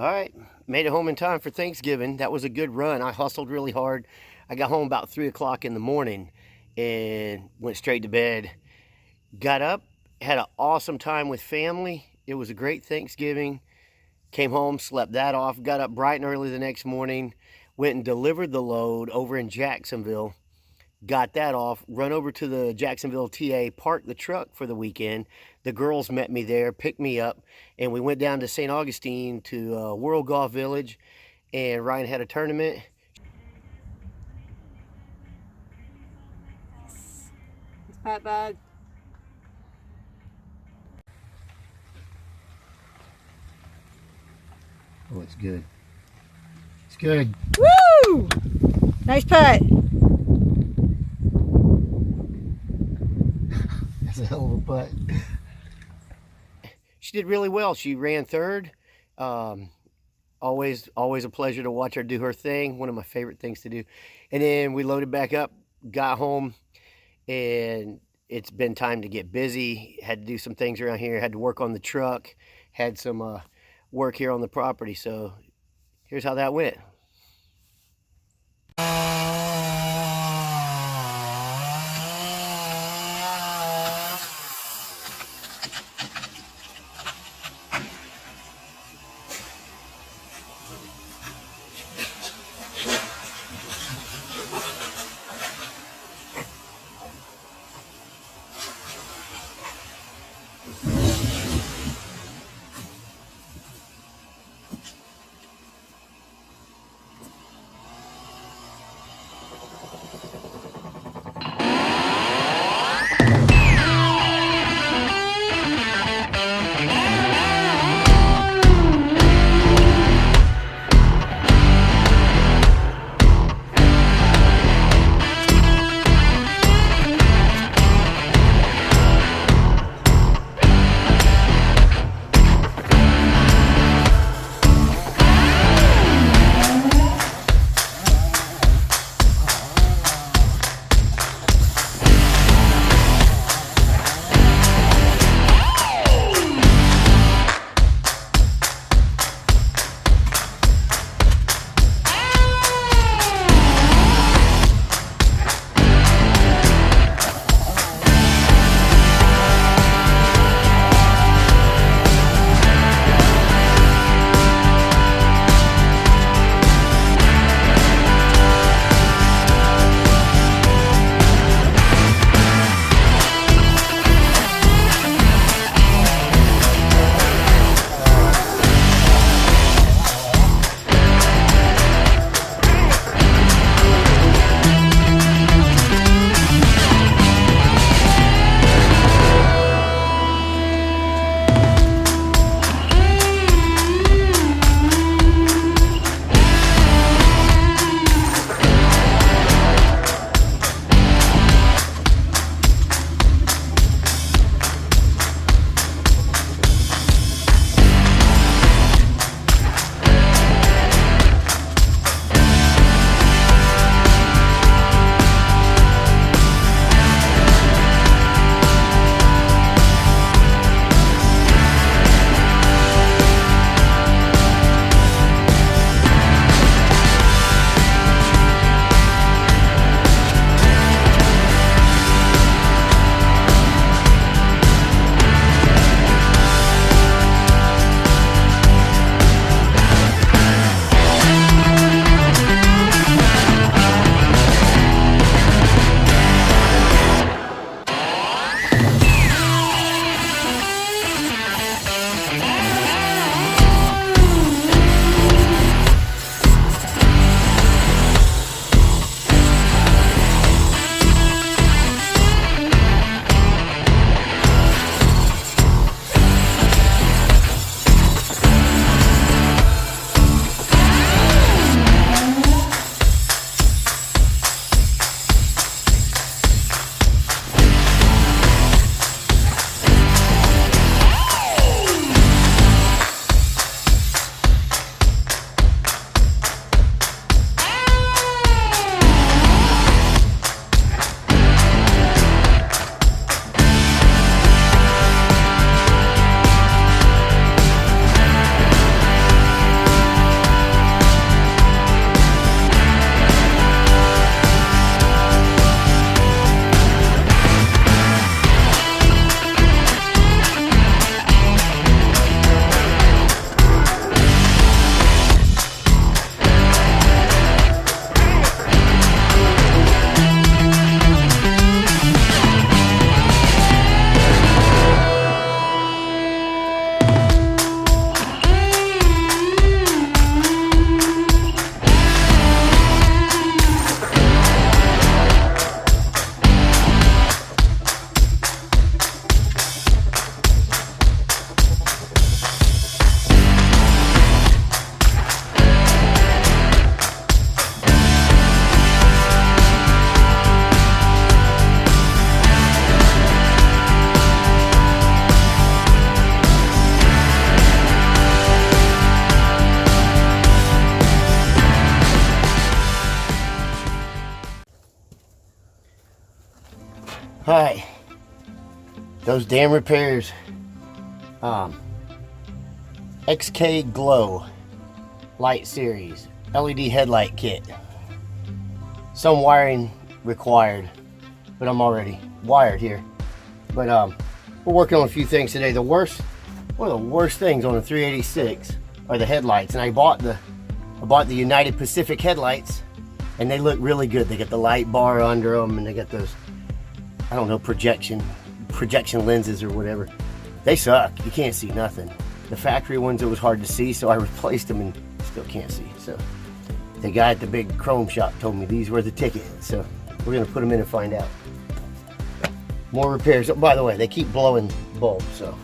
All right, made it home in time for Thanksgiving. That was a good run. I hustled really hard. I got home about 3 o'clock in the morning and went straight to bed. Got up, had an awesome time with family. It was a great Thanksgiving. Came home, slept that off, got up bright and early the next morning, went and delivered the load over in Jacksonville. Got that off, run over to the Jacksonville TA, parked the truck for the weekend. The girls met me there, picked me up, and we went down to St. Augustine to World Golf Village, and Ryan had a tournament. It's Pat Bag. Oh, it's good. It's good. Woo! Nice putt. That's a hell of a putt. She did really well. She ran third. Always a pleasure to watch her do her thing. One of my favorite things to do. And then we loaded back up, got home, and it's been time to get busy. Had to do some things around here. Had to work on the truck. Had some work here on the property. So here's how that went. Alright. Those damn repairs. XK Glow Light Series LED headlight kit. Some wiring required, but I'm already wired here. But we're working on a few things today. One of the worst things on the 386 are the headlights, and I bought the United Pacific headlights, and they look really good. They got the light bar under them, and they got those, I don't know, projection lenses or whatever. They suck. You can't see nothing. The factory ones, it was hard to see, so I replaced them and still can't see. So the guy at the big chrome shop told me these were the ticket. So we're gonna put them in and find out. More repairs. Oh, by the way, they keep blowing bulbs, so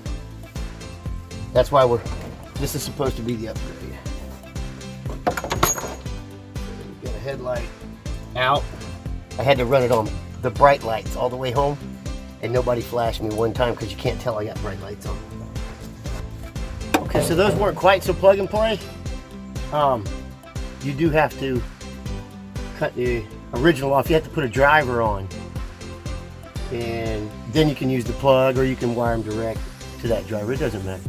that's why this is supposed to be the upgrade. We've got a headlight out. I had to run it on the bright lights all the way home, and nobody flashed me one time because you can't tell I got bright lights on. Okay, so those weren't quite so plug and play. You do have to cut the original off. You have to put a driver on, and then you can use the plug, or you can wire them direct to that driver. It doesn't matter.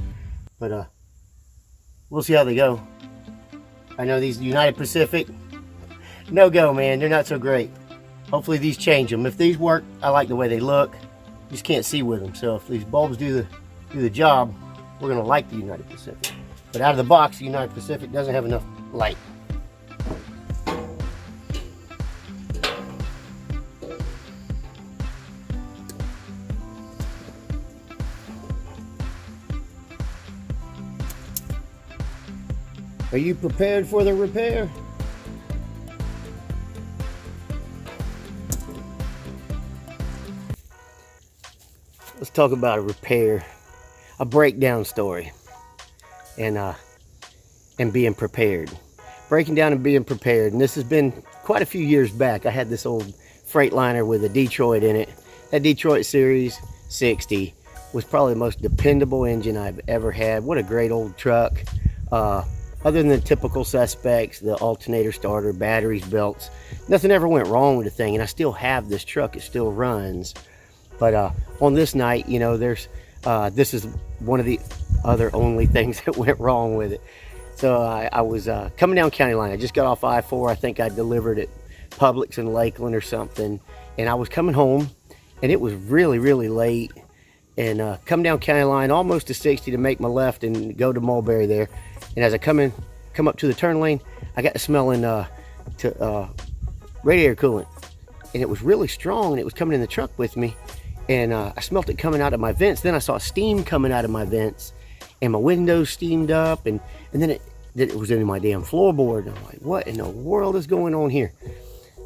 But we'll see how they go. I know these United Pacific, no go, man. They're not so great. Hopefully these change them. If these work, I like the way they look. You just can't see with them. So if these bulbs do the job, we're gonna like the United Pacific. But out of the box, the United Pacific doesn't have enough light. Are you prepared for the repair? Let's talk about a repair, a breakdown story, and being prepared. Breaking down and being prepared. And this has been quite a few years back. I had this old Freightliner with a Detroit in it. That Detroit Series 60 was probably the most dependable engine I've ever had. What a great old truck. Other than the typical suspects, the alternator starter, batteries, belts, nothing ever went wrong with the thing. And I still have this truck. It still runs. But on this night, you know, this is one of the other only things that went wrong with it. So I was coming down County Line. I just got off I-4. I think I delivered at Publix in Lakeland or something. And I was coming home, and it was really, really late. And come down County Line almost to 60 to make my left and go to Mulberry there. And as I come up to the turn lane, I got to smelling radiator coolant. And it was really strong, and it was coming in the truck with me. And I smelt it coming out of my vents. Then I saw steam coming out of my vents, and my windows steamed up, and then it was in my damn floorboard. And I'm like, what in the world is going on here?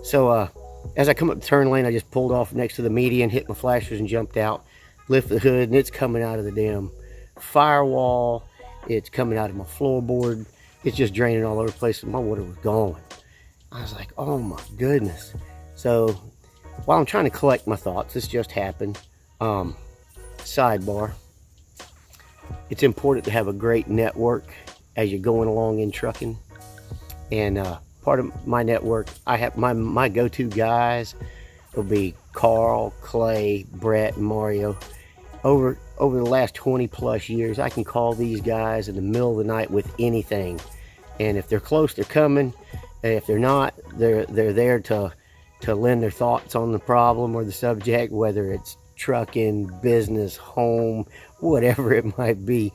So as I come up the turn lane, I just pulled off next to the median, hit my flashers, and jumped out. Lift the hood, and it's coming out of the damn firewall. It's coming out of my floorboard. It's just draining all over the place, and my water was gone. I was like, oh my goodness. So while I'm trying to collect my thoughts, this just happened. Sidebar. It's important to have a great network as you're going along in trucking. And part of my network, I have my go-to guys will be Carl, Clay, Brett, and Mario. Over the last 20 plus years, I can call these guys in the middle of the night with anything. And if they're close, they're coming. And if they're not, they're there to lend their thoughts on the problem or the subject, whether it's trucking, business, home, whatever it might be.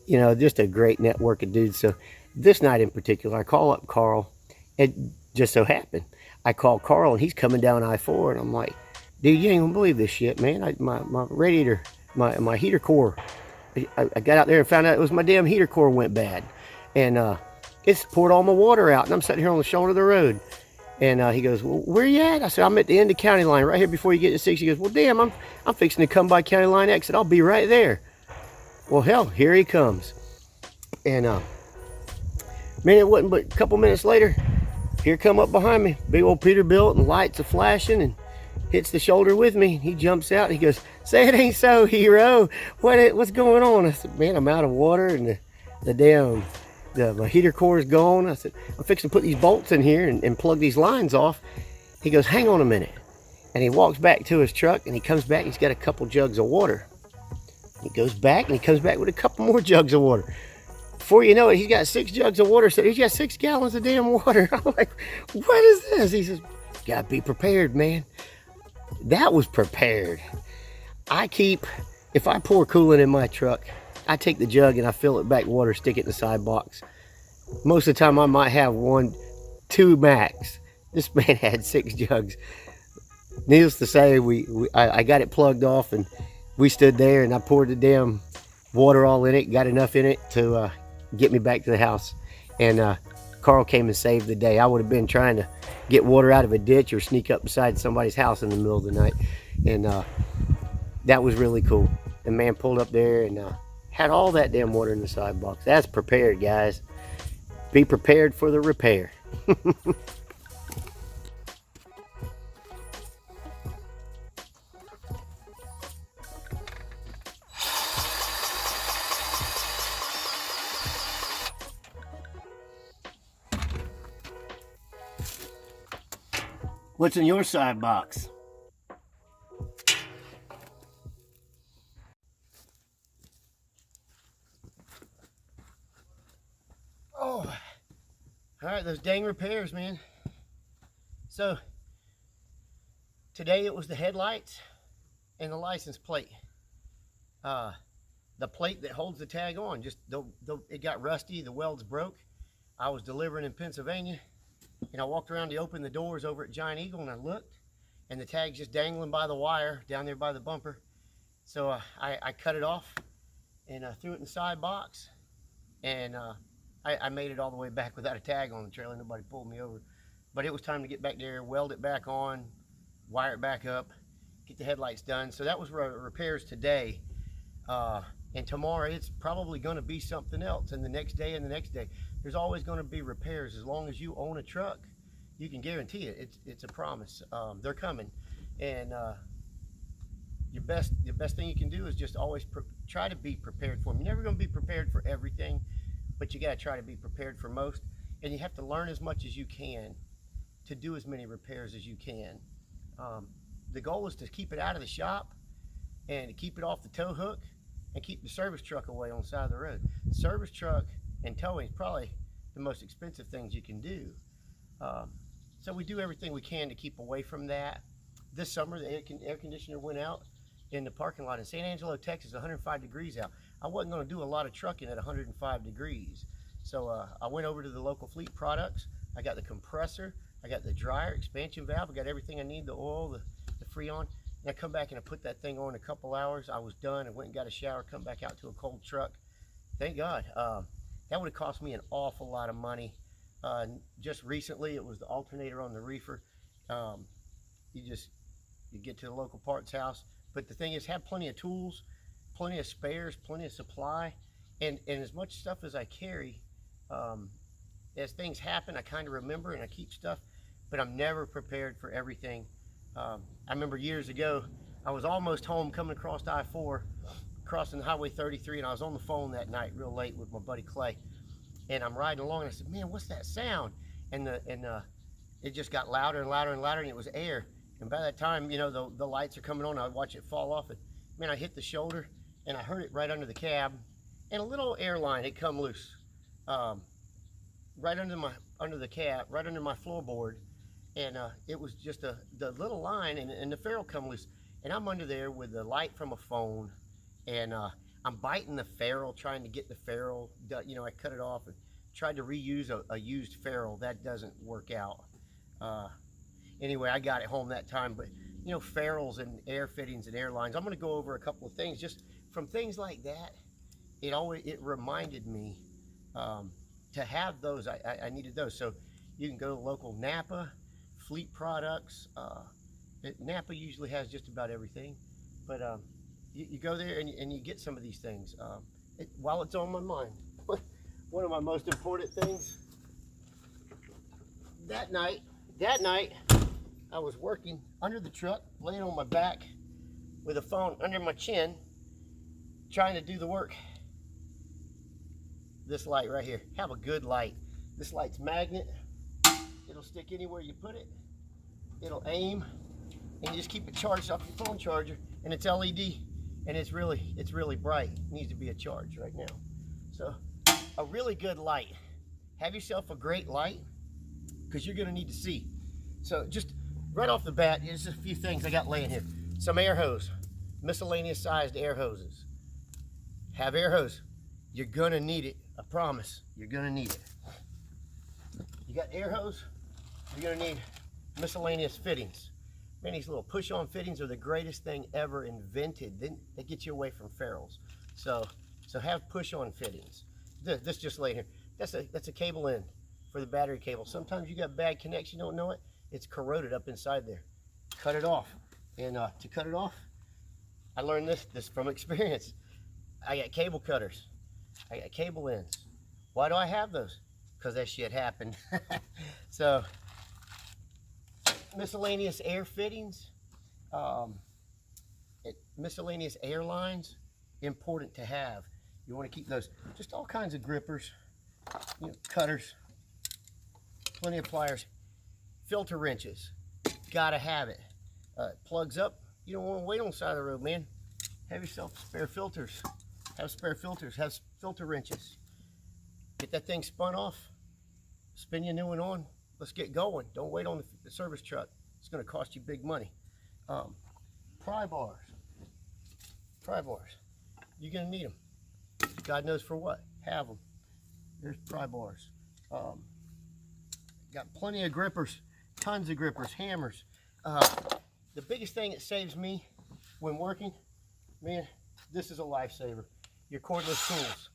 You know, just a great network of dudes. So this night in particular, I call up Carl. It just so happened I called Carl, and he's coming down I-4, and I'm like, dude, you ain't gonna believe this shit, man. My radiator, my heater core, I got out there and found out it was my damn heater core went bad. And it's poured all my water out, and I'm sitting here on the shoulder of the road. And he goes, well, where you at? I said, I'm at the end of County Line, right here before you get to 6. He goes, well, damn, I'm fixing to come by County Line exit. I'll be right there. Well, hell, here he comes. And man, it wasn't but a couple minutes later, here come up behind me, big old Peterbilt, and lights are flashing, and hits the shoulder with me. He jumps out, and he goes, say it ain't so, hero. What's going on? I said, man, I'm out of water, and my heater core is gone. I said, I'm fixing to put these bolts in here and plug these lines off. He goes, hang on a minute. And he walks back to his truck, and he comes back, he's got a couple jugs of water. He goes back, and he comes back with a couple more jugs of water. Before you know it, he's got 6 jugs of water, so he's got 6 gallons of damn water. I'm like, what is this? He says, gotta be prepared, man. That was prepared. If I pour coolant in my truck, I take the jug and I fill it back with water, stick it in the side box. Most of the time I might have 1, 2 max. This man had 6 jugs. Needless to say, I got it plugged off, and we stood there, and I poured the damn water all in it, got enough in it to get me back to the house. And Carl came and saved the day. I would have been trying to get water out of a ditch or sneak up beside somebody's house in the middle of the night. And that was really cool. The man pulled up there and had all that damn water in the side box. That's prepared, guys. Be prepared for the repair. What's in your side box? Oh, all right, those dang repairs, man. So today it was the headlights and the license plate. The plate that holds the tag on, it got rusty, the welds broke. I was delivering in Pennsylvania, and I walked around to open the doors over at Giant Eagle, and I looked, and the tag's just dangling by the wire down there by the bumper. So I cut it off and threw it in the side box, and I made it all the way back without a tag on the trailer. Nobody pulled me over. But it was time to get back there, weld it back on, wire it back up, get the headlights done. So that was repairs today. And tomorrow it's probably going to be something else, and the next day and the next day. There's always going to be repairs. As long as you own a truck, you can guarantee it. It's a promise. They're coming. And the best thing you can do is just always try to be prepared for them. You're never going to be prepared for everything, but you got to try to be prepared for most. And you have to learn as much as you can to do as many repairs as you can. The goal is to keep it out of the shop and to keep it off the tow hook and keep the service truck away on the side of the road. The service truck and towing is probably the most expensive things you can do. So we do everything we can to keep away from that. This summer, the air conditioner went out in the parking lot in San Angelo, Texas, 105 degrees out. I wasn't going to do a lot of trucking at 105 degrees. So I went over to the local Fleet Products. I got the compressor, I got the dryer, expansion valve, I got everything I need, the oil, the Freon. And I come back and I put that thing on in a couple hours. I was done. I went and got a shower, come back out to a cold truck. Thank God. That would have cost me an awful lot of money. Just recently, it was the alternator on the reefer. You get to the local parts house. But the thing is, have plenty of tools, plenty of spares, plenty of supply. And as much stuff as I carry, as things happen, I kind of remember and I keep stuff, but I'm never prepared for everything. I remember years ago, I was almost home coming across I-4, crossing Highway 33, and I was on the phone that night real late with my buddy Clay. And I'm riding along, and I said, man, what's that sound? And it just got louder and louder and louder, and it was air. And by that time, you know, the lights are coming on, I would watch it fall off. And man, I hit the shoulder, and I heard it right under the cab, and a little air line had come loose. Right under the cab, right under my floorboard. And it was just the little line, and the ferrule come loose. And I'm under there with the light from a phone, and I'm biting the ferrule, trying to get the ferrule. You know, I cut it off and tried to reuse a used ferrule. That doesn't work out. Anyway, I got it home that time. But you know, ferrules and air fittings and airlines. I'm going to go over a couple of things just from things like that. It reminded me to have those. I needed those. So you can go to local Napa, Fleet Products. Napa usually has just about everything, but you go there and you get some of these things. While it's on my mind, one of my most important things, that night I was working under the truck, laying on my back with a phone under my chin, trying to do the work. This light right here, have a good light. This light's magnet. It'll stick anywhere you put it. It'll aim. and you just keep it charged off your phone charger, and it's LED, and it's really bright. It needs to be a charge right now. So a really good light. Have yourself a great light, because you're going to need to see. So just right off the bat, there's a few things I got laying here. Some air hose, miscellaneous sized air hoses. Have air hose. You're going to need it. I promise. You're going to need it. You got air hose. You're going to need miscellaneous fittings. Man, these little push-on fittings are the greatest thing ever invented. They get you away from ferrules. So have push-on fittings. This just laying here. That's a cable end for the battery cable. Sometimes you got bad connection, you don't know it. It's corroded up inside there. Cut it off. And to cut it off, I learned this from experience. I got cable cutters. I got cable ends. Why do I have those? Because that shit happened. So miscellaneous air fittings, miscellaneous air lines, important to have. You want to keep those. Just all kinds of grippers, cutters, plenty of pliers, filter wrenches. Gotta have it. Plugs up. You don't want to wait on the side of the road, man. Have yourself spare filters. Have spare filters. Have filter wrenches. Get that thing spun off. Spin your new one on. Let's get going. Don't wait on the service truck. It's going to cost you big money. Pry bars. Pry bars. You're going to need them. God knows for what. Have them. There's pry bars. Got plenty of grippers. Tons of grippers. Hammers. The biggest thing that saves me when working, man, this is a lifesaver. Your cordless tools.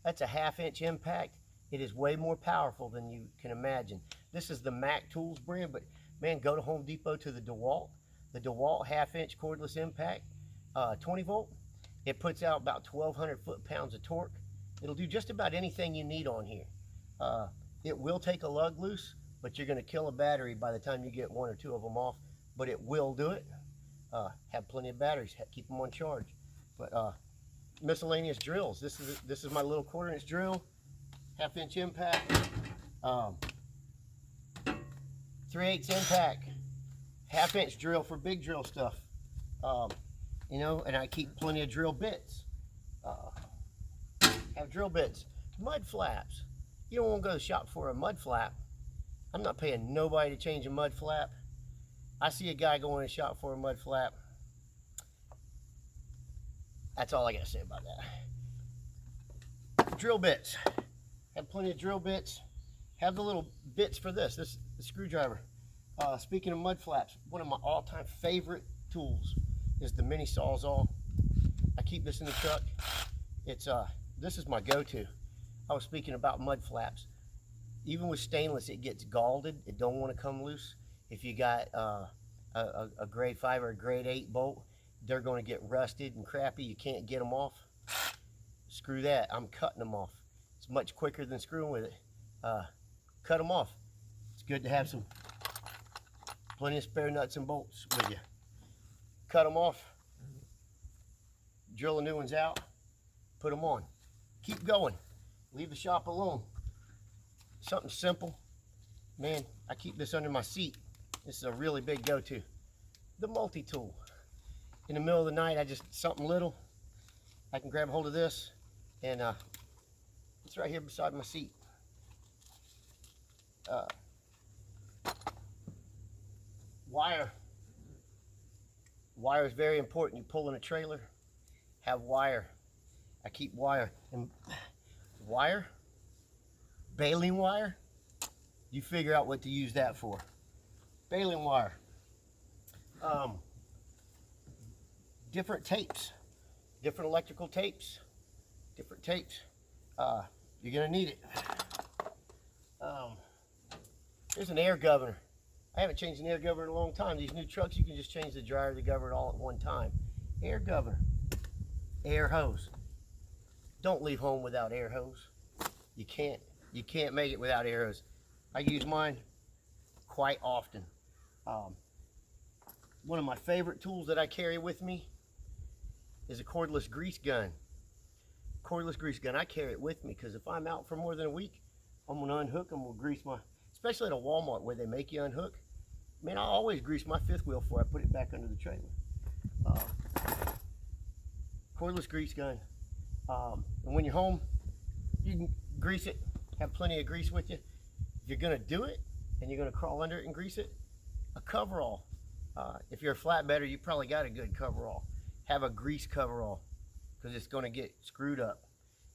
That's a 1/2-inch impact. It is way more powerful than you can imagine. This is the Mac Tools brand, but man, go to Home Depot to the DeWalt. The DeWalt 1/2-inch cordless impact, 20 volt. It puts out about 1,200 foot-pounds of torque. It'll do just about anything you need on here. It will take a lug loose, but you're going to kill a battery by the time you get 1 or 2 of them off. But it will do it. Have plenty of batteries. Keep them on charge. But miscellaneous drills. This is my little 1/4-inch drill, 1/2-inch impact, 3/8 impact, 1/2-inch drill for big drill stuff. And I keep plenty of drill bits. Have drill bits, mud flaps. You don't want to go to the shop for a mud flap. I'm not paying nobody to change a mud flap. I see a guy going to the shop for a mud flap. That's all I got to say about that. Drill bits. Have plenty of drill bits. Have the little bits for this the screwdriver. Speaking of mud flaps, one of my all-time favorite tools is the mini Sawzall. I keep this in the truck. This is my go-to. I was speaking about mud flaps. Even with stainless, it gets galded. It don't want to come loose. If you got a grade 5 or a grade 8 bolt, they're going to get rusted and crappy. You can't get them off. Screw that. I'm cutting them off. It's much quicker than screwing with it. Cut them off. It's good to have plenty of spare nuts and bolts with you. Cut them off. Drill the new ones out. Put them on. Keep going. Leave the shop alone. Something simple. Man, I keep this under my seat. This is a really big go-to. The multi-tool. In the middle of the night, something little. I can grab hold of this, and it's right here beside my seat. Wire. Wire is very important. You pull in a trailer, have wire. I keep wire. And wire, baling wire, you figure out what to use that for. Baling wire. Different tapes, different electrical tapes, different tapes. You're gonna need it. There's an air governor. I haven't changed an air governor in a long time. These new trucks, you can just change the dryer, the governor all at one time. Air governor. Air hose. Don't leave home without air hose. You can't make it without air hose. I use mine quite often. One of my favorite tools that I carry with me is a cordless grease gun. Cordless grease gun. I carry it with me because if I'm out for more than a week, I'm gonna unhook them. We'll grease especially at a Walmart where they make you unhook. man, I always grease my fifth wheel before I put it back under the trailer. Cordless grease gun. And when you're home, you can grease it, have plenty of grease with you. If you're gonna do it and you're gonna crawl under it and grease it, a coverall. If you're a flatbedder, you probably got a good coverall. Have a grease coverall because it's gonna get screwed up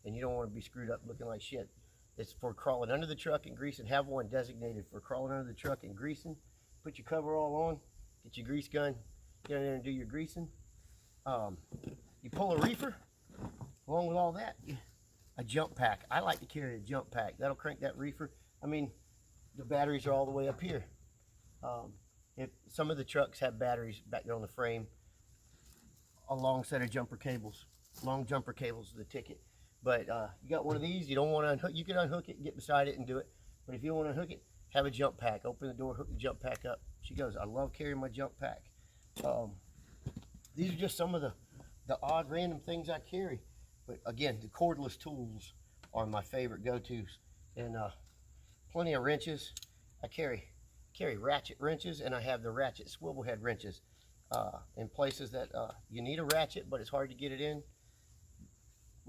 and you don't wanna be screwed up looking like shit. It's for crawling under the truck and greasing. Have one designated for crawling under the truck and greasing. Put your coverall on, get your grease gun, get in there and do your greasing. You pull a reefer, along with all that, a jump pack. I like to carry a jump pack. That'll crank that reefer. I mean, the batteries are all the way up here. If some of the trucks have batteries back there on the frame, a long set of jumper cables, long jumper cables to the ticket. But you got one of these, you don't want to unhook, you can unhook it, get beside it and do it. But if you don't want to unhook it, have a jump pack. Open the door, hook the jump pack up. She goes, I love carrying my jump pack. These are just some of the odd random things I carry. But again, the cordless tools are my favorite go-tos. And plenty of wrenches. I carry ratchet wrenches, and I have the ratchet swivel head wrenches. In places that you need a ratchet, but it's hard to get it in.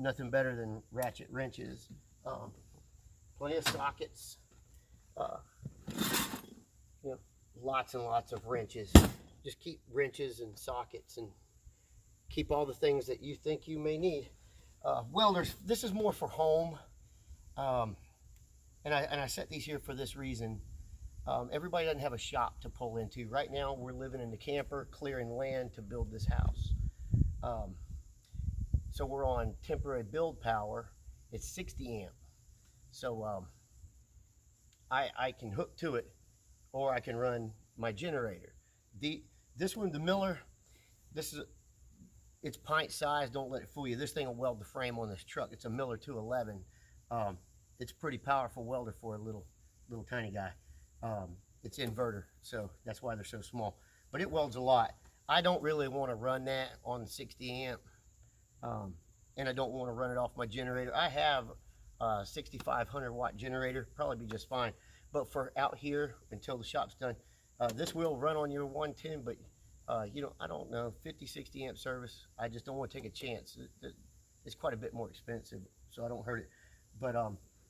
Nothing better than ratchet wrenches. Plenty of sockets. You know, lots and lots of wrenches. Just keep wrenches and sockets and keep all the things that you think you may need. Welders, this is more for home. And I set these here for this reason. Everybody doesn't have a shop to pull into. Right now we're living in the camper, clearing land to build this house. So we're on temporary build power. It's 60 amp. So I can hook to it, or I can run my generator. This one, the Miller, it's pint size. Don't let it fool you. This thing will weld the frame on this truck. It's a Miller 211. It's a pretty powerful welder for a little tiny guy. It's inverter, so that's why they're so small. But it welds a lot. I don't really want to run that on 60 amp, and I don't want to run it off my generator. I have a 6,500 watt generator, probably be just fine. But for out here until the shop's done, this will run on your 110, but you know, I don't know, 50, 60 amp service. I just don't want to take a chance. It's quite a bit more expensive, so I don't hurt it. But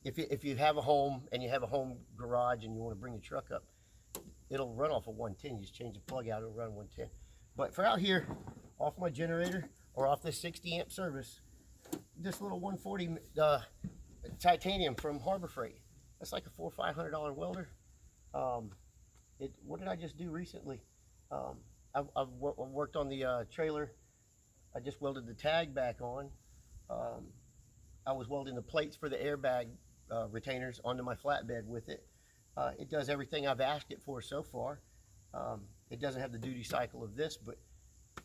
if you have a home and you have a home garage and you want to bring the truck up, it'll run off a 110. You just change the plug out, it'll run 110. But for out here, off my generator or off this 60 amp service, this little 140 titanium from Harbor Freight, that's like a $400 or $500 welder. What did I just do recently? I've worked on the trailer. I just welded the tag back on. I was welding the plates for the airbag retainers onto my flatbed with it. It does everything I've asked it for so far. It doesn't have the duty cycle of this, but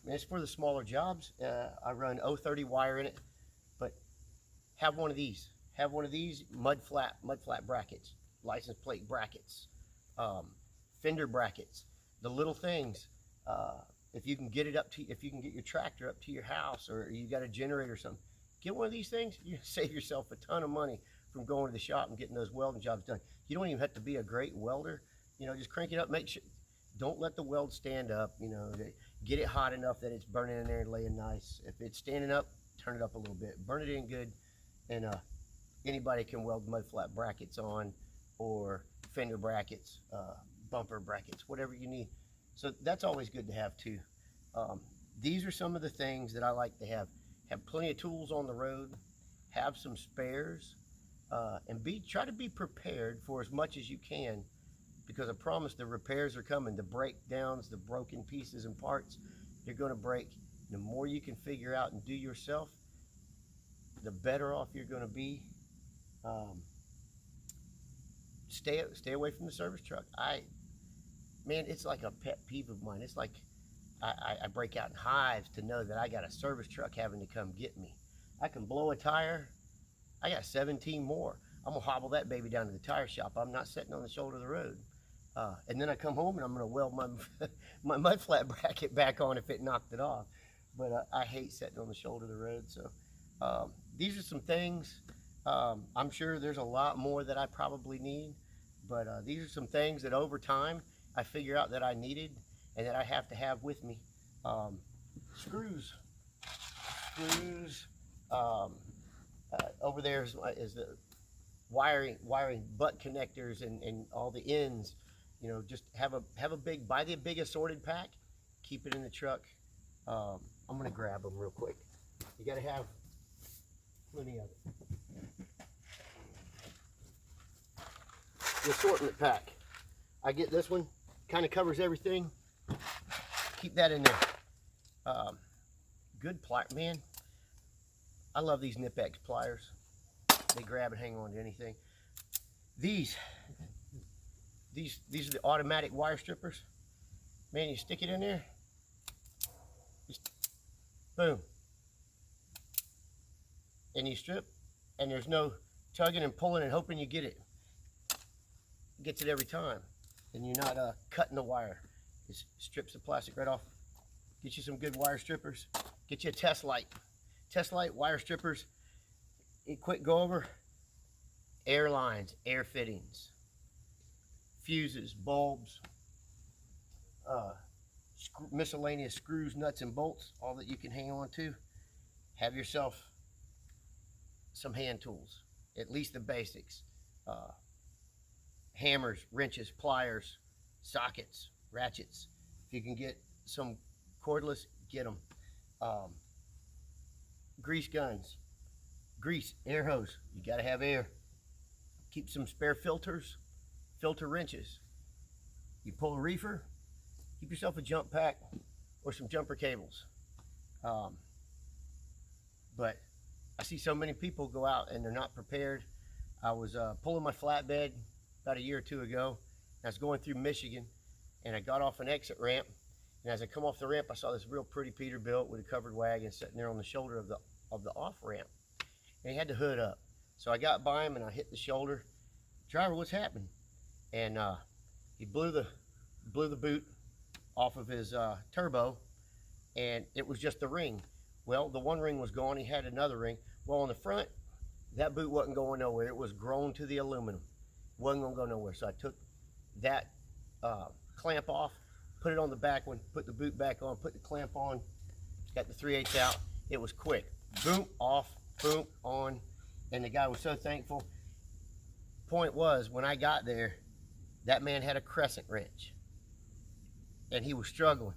it's for the smaller jobs. I run 030 wire in it, but have one of these. Have one of these mud flat brackets, license plate brackets, fender brackets, the little things. If you can get it if you can get your tractor up to your house, or you got a generator or something, get one of these things. You save yourself a ton of money from going to the shop and getting those welding jobs done. You don't even have to be a great welder. You know, just crank it up. Make sure, don't let the weld stand up. You know, get it hot enough that it's burning in there and laying nice. If it's standing up, turn it up a little bit. Burn it in good, and anybody can weld mud flat brackets on, or fender brackets, bumper brackets, whatever you need. So that's always good to have too. These are some of the things that I like to have. Have plenty of tools on the road. Have some spares, and try to be prepared for as much as you can, because I promise the repairs are coming. The breakdowns, the broken pieces and parts, they're going to break. The more you can figure out and do yourself, the better off you're going to be. Stay away from the service truck. Man, it's like a pet peeve of mine. It's like I break out in hives to know that I got a service truck having to come get me. I can blow a tire. I got 17 more. I'm gonna hobble that baby down to the tire shop. I'm not sitting on the shoulder of the road. And then I come home and I'm gonna weld my mud flat bracket back on if it knocked it off. But I hate sitting on the shoulder of the road. So these are some things. I'm sure there's a lot more that I probably need, but these are some things that over time, I figure out that I needed and that I have to have with me. Screws. Over there is the wiring butt connectors and all the ends. You know, just buy the big assorted pack, keep it in the truck. I'm gonna grab them real quick. You gotta have plenty of it. The assortment pack. I get this one, kind of covers everything. Keep that in there. Good pliers, man. I love these Knipex pliers. They grab and hang on to anything. These are the automatic wire strippers. Man, you stick it in there, just boom, and you strip, and there's no tugging and pulling and hoping you get it. Gets it every time, and you're not cutting the wire. It strips the plastic right off. Get you some good wire strippers. Get you a test light. Test light wire strippers. Quick go over. Air lines, air fittings, fuses, bulbs, miscellaneous screws, nuts, and bolts, all that you can hang on to. Have yourself some hand tools, at least the basics. Hammers, wrenches, pliers, sockets, ratchets. If you can get some cordless, get them. Grease guns, grease, air hose. You got to have air. Keep some spare filters, filter wrenches. You pull a reefer, keep yourself a jump pack or some jumper cables. But I see so many people go out and they're not prepared. I was pulling my flatbed about a year or two ago. I was going through Michigan, and I got off an exit ramp. And as I come off the ramp, I saw this real pretty Peterbilt with a covered wagon sitting there on the shoulder of the off ramp, and he had the hood up. So I got by him and I hit the shoulder. Driver, what's happening? And he blew the boot off of his turbo, and it was just the ring. Well, the one ring was gone. He had another ring. Well, on the front, that boot wasn't going nowhere. It was grown to the aluminum. Wasn't gonna go nowhere. So I took that clamp off, put it on the back one, put the boot back on, put the clamp on, got the 3/8 out. It was quick. Boom, off, boom, on. And the guy was so thankful. Point was, when I got there, that man had a crescent wrench. And he was struggling.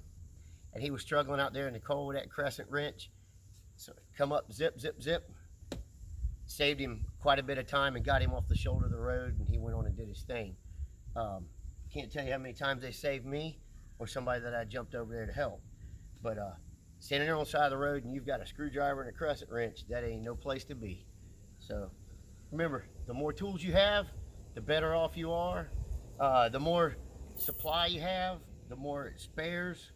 And he was struggling out there in the cold with that crescent wrench. So come up, zip, zip, zip. Saved him quite a bit of time and got him off the shoulder of the road, and he went on and did his thing. Can't tell you how many times they saved me or somebody that I jumped over there to help. But standing there on the side of the road and you've got a screwdriver and a crescent wrench, that ain't no place to be. So remember, the more tools you have, the better off you are. The more supply you have, the more spares,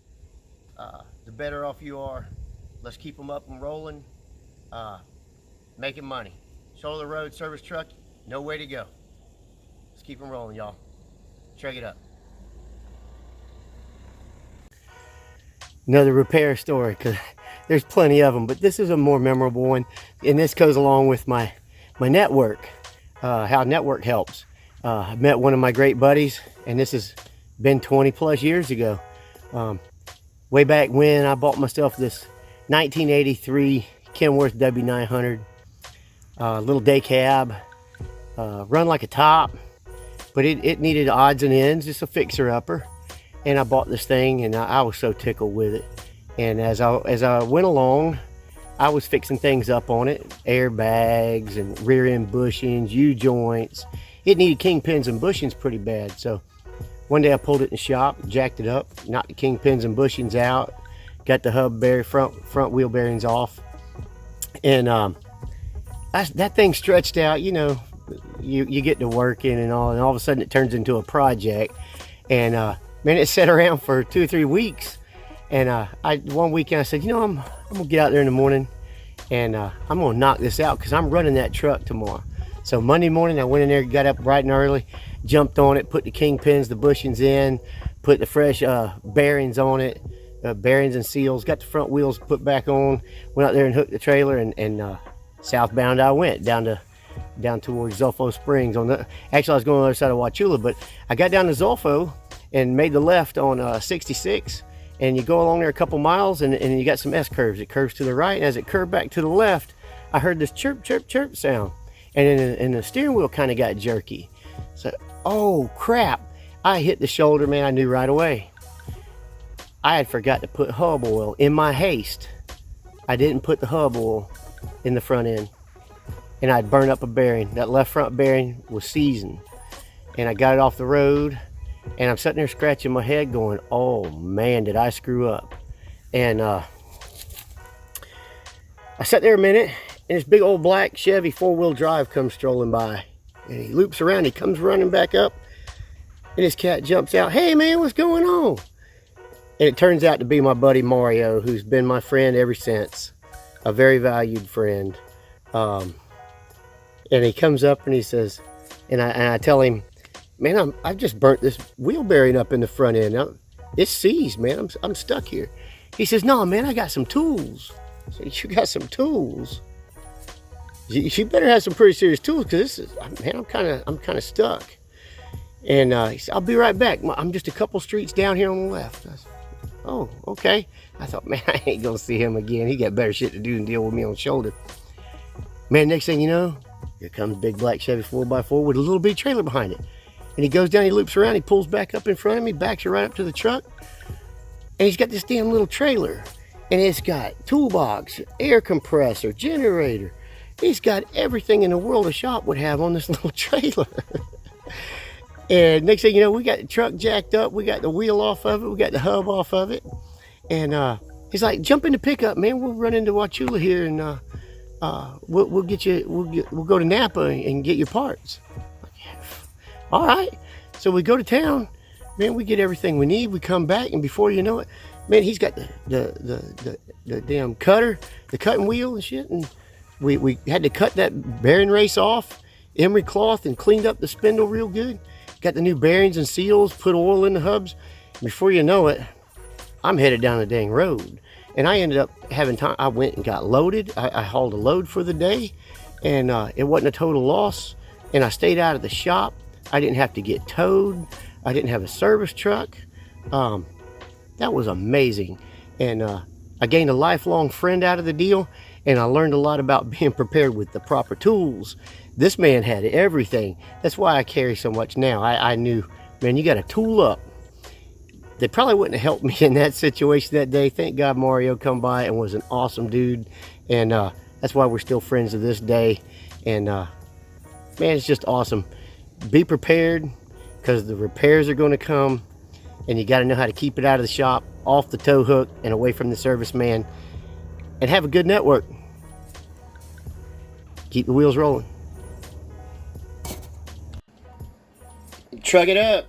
the better off you are. Let's keep them up and rolling, making money. Shoulder of the road service truck, no way to go. Let's keep them rolling, y'all. Check it up. Another repair story, because there's plenty of them, but this is a more memorable one, and this goes along with my network, how network helps. I met one of my great buddies, and this has been 20 plus years ago. Way back when I bought myself this 1983 Kenworth W900, little day cab, run like a top, but it needed odds and ends, just a fixer-upper. And I bought this thing, and I was so tickled with it. And as I went along, I was fixing things up on it, airbags and rear end bushings, U-joints. It needed kingpins and bushings pretty bad. So one day I pulled it in the shop, jacked it up, knocked the kingpins and bushings out, got the hub bearing, front wheel bearings off, and that thing stretched out. You know, you get to working and all of a sudden it turns into a project. And man, it sat around for 2 or 3 weeks. And one weekend I said, you know, I'm gonna get out there in the morning and I'm gonna knock this out because I'm running that truck tomorrow. So Monday morning I went in there, got up bright and early, jumped on it, put the kingpins, the bushings in, put the fresh bearings on it, bearings and seals, got the front wheels put back on, went out there and hooked the trailer, and southbound I went down towards Zolfo Springs. Actually I was going on the other side of Wauchula, but I got down to Zolfo and made the left on 66, and you go along there a couple miles, and you got some S curves. It curves to the right, and as it curved back to the left, I heard this chirp, chirp, chirp sound, and the steering wheel kind of got jerky. So, oh crap, I hit the shoulder, man. I knew right away. I had forgot to put hub oil in my haste. I didn't put the hub oil in the front end, and I'd burned up a bearing. That left front bearing was seasoned, and I got it off the road, and I'm sitting there scratching my head going, oh man, did I screw up. And I sat there a minute, and this big old black Chevy 4-wheel drive comes strolling by, and he loops around. He comes running back up, and his cat jumps out. Hey man, what's going on? And it turns out to be my buddy Mario, who's been my friend ever since, a very valued friend. And he comes up and he says, and I tell him, man, I've just burnt this wheel bearing up in the front end. It's seized, man. I'm stuck here. He says, no, man, I got some tools. I said, you got some tools? You better have some pretty serious tools, because this is, man, I'm kind of stuck. And he said, I'll be right back. I'm just a couple streets down here on the left. I said, oh, okay. I thought, man, I ain't gonna see him again. He got better shit to do than deal with me on the shoulder. Man, next thing you know, here comes big black Chevy 4x4 with a little bitty trailer behind it. And he goes down, he loops around, he pulls back up in front of me, backs right up to the truck. And he's got this damn little trailer. And it's got toolbox, air compressor, generator. He's got everything in the world a shop would have on this little trailer. And next thing you know, we got the truck jacked up, we got the wheel off of it, we got the hub off of it. And he's like, jump in the pickup, man. We'll run into Wauchula here, and we'll get you. We'll go to Napa and get your parts. Like, yeah. All right. So we go to town, man. We get everything we need. We come back, and before you know it, man, he's got the damn cutter, the cutting wheel and shit, and we had to cut that bearing race off, emery cloth, and cleaned up the spindle real good. Got the new bearings and seals, put oil in the hubs. Before you know it, I'm headed down the dang road. And I ended up having time. I went and got loaded. I hauled a load for the day, and it wasn't a total loss. And I stayed out of the shop. I didn't have to get towed. I didn't have a service truck. That was amazing. And I gained a lifelong friend out of the deal, and I learned a lot about being prepared with the proper tools. This man had everything. That's why I carry so much now. I knew, man, you got to tool up. They probably wouldn't have helped me in that situation that day. Thank God Mario come by and was an awesome dude. And that's why we're still friends to this day. And man, it's just awesome. Be prepared, because the repairs are going to come, and you got to know how to keep it out of the shop, off the tow hook, and away from the serviceman. And have a good network. Keep the wheels rolling. Truck it up.